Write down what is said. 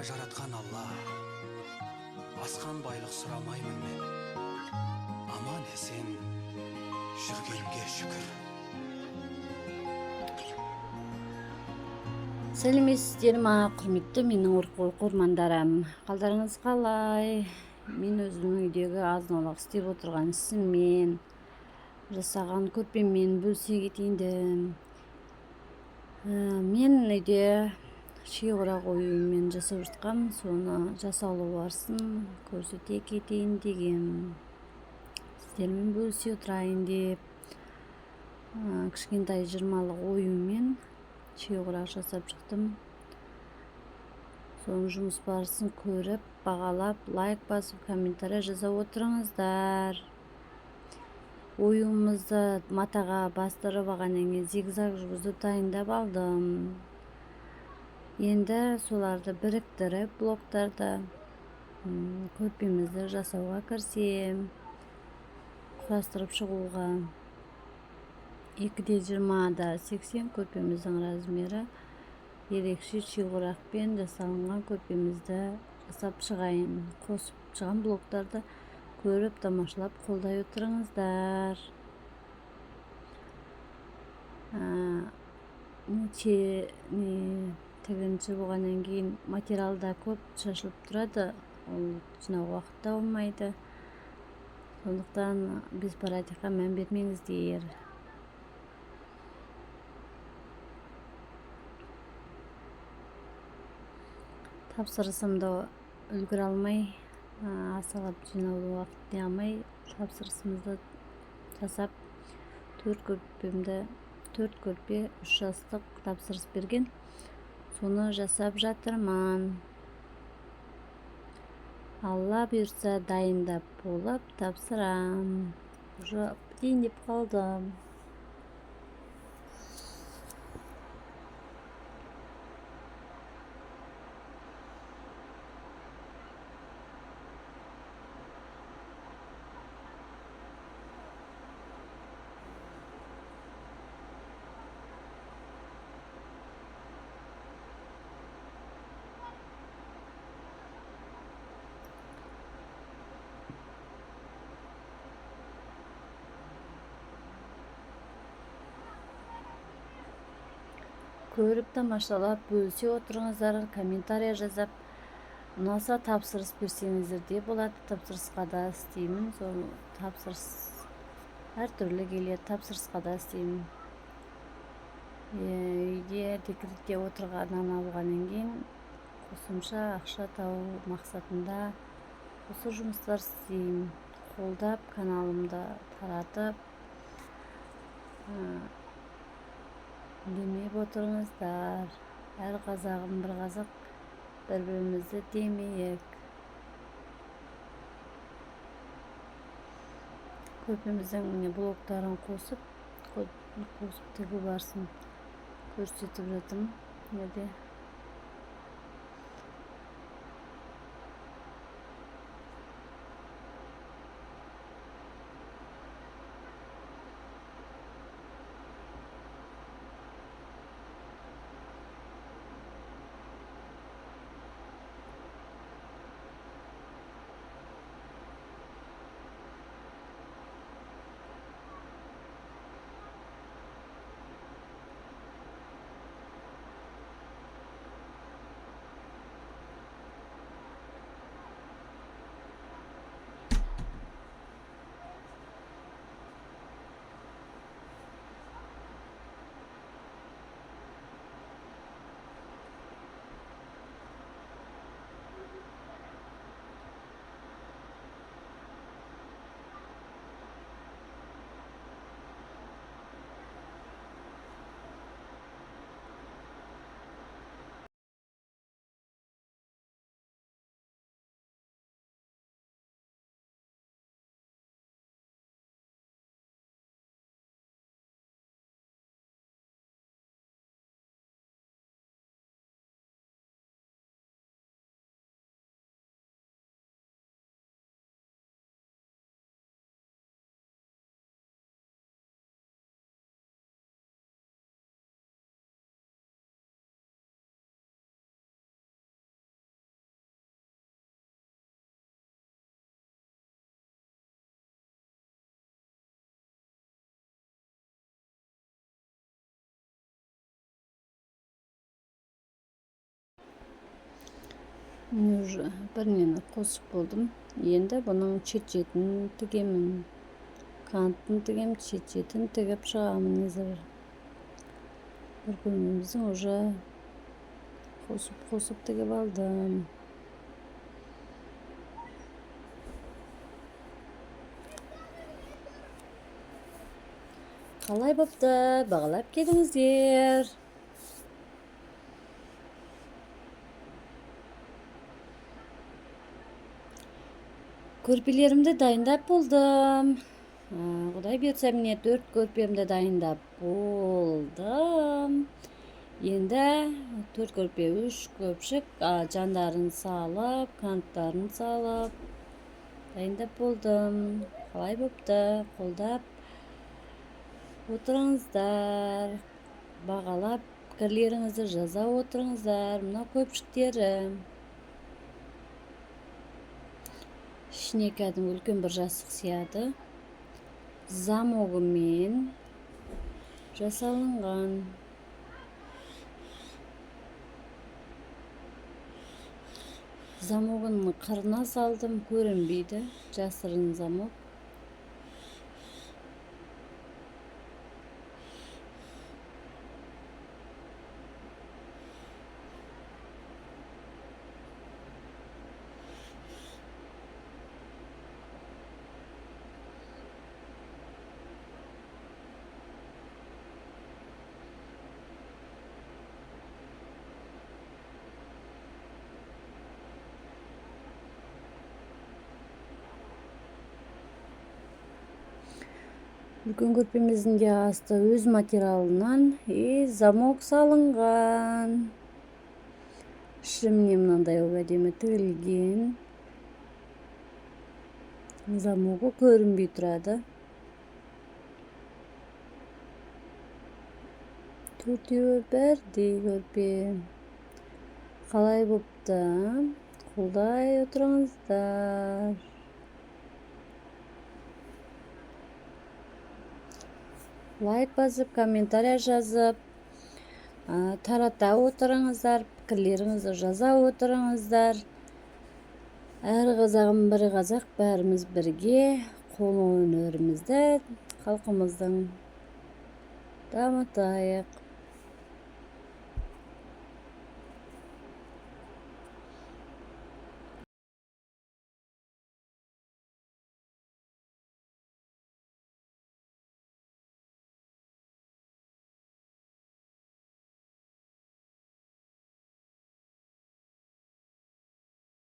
жаратқан Алла, асқан байлық сұрамаймын мен. Аман есен жүргенге шүкір. Сәлеметсіздер ма, құрметті менің оқырмандарым. Қалдарыңыз қалай? Мен өзімнің үйдегі азын-аулақ істеп отырған ісіммен, жасаған көрпеммен бөлісе кетейін. Мен үйде шиғырақ оюмен жасап жатқам, соны жасалу барысын көрсете кетейін деген. Сіздермен бөлісе отырайын деп, кішкентай 20-лық оюмен шиғырақ жасап шықтым. Соның жұмыс барысын көріп, бағалап, лайк басып, комментарий жазып отырыңыздар. Оюымызды матаға бастырып алғаннан кейін зигзаг жүргізіп дайындап алдым. Енді соларды біріктіріп, блоктарды көрпемізді жасауға кірісем, құрастырып шығуға. 2x20-80 көрпеміздің размері. Ерекше шиғырақпен жасалынған көрпемізді жасап шығайын. Қосып шыған блоктарды көріп, тамашалап, қолдай отырыңыздар. Тігінші болғаннан кейін материалда көп шашылып тұрады, ол жинау уақытта болмайды. Сондықтан беспорядокқа мән бермеңіздер. Тапсырысымды үлгіре алмай, асығып жинауды уақытын алмай, тапсырысымызды жасап, 4 көрпе, 3 жастық тапсырыс берген. Соны жасап жатырман. Алла бұйырса дайындап болып тапсырам. Дейін деп қалдым. Көріп, тамашалап, бөлісе отырыңыздар, комментарий жазып, ұнаса тапсырыс берсеңіздер де болады. Тапсырысқа да істеймін. Сол тапсырыс әртүрлі келеді, тапсырысқа да істеймін. Үйде декретте отырғаннан алғаннан кейін қосымша ақша табу мақсатында осы жұмыстар істеймін. Қолдап, каналымды таратып, демеп отырыңыздар. Әр қазағым бір қазақ, бір-бірімізді демейік. Көрпеміздің блоктарын қосып тігу барысын көрсетіп жатырмын. Уже bir neni қосып болдum. Енді бұның чет-четін тігемін. Кантын тігем, чет-четін тігіп шығамын езір. Бір көмеміздің уже қосып тігіп алдым. Қалай бопты? Бағалап келіңіздер. Көрпелерімді дайындап болдым. Құдай берсе міне 4 көрпемді дайындап болдым. Енді 4 көрпе 3 көпшік жандарын салып, канттарын салып дайындап болдым. Қалай бопты? Қолдап отырыңыздар. Бағалап пікірлеріңізді жаза отырыңыздар. Мына көпшіктері. Ішіне кәдімгі үлкен бір жастық сияды. Замогымен жасалынған. Замогын қырына салдым, көрінбейді. Жасырын замок. Үлкен көрпеміздің де асты өз материалынан замок салынған. Ішімне мынандай әдемі тігілген. Замогы көрінбей тұрады. 4-еуі бірдей көрпе. Қалай бопты? Қолдай отырыңыздар. Лайк басып, комментария жазып, тарата отырыңыздар, пікірлеріңізді жаза отырыңыздар. Әр қазағым бір қазақ, бәріміз бірге қол өнерімізді халқымыздың дамытайық.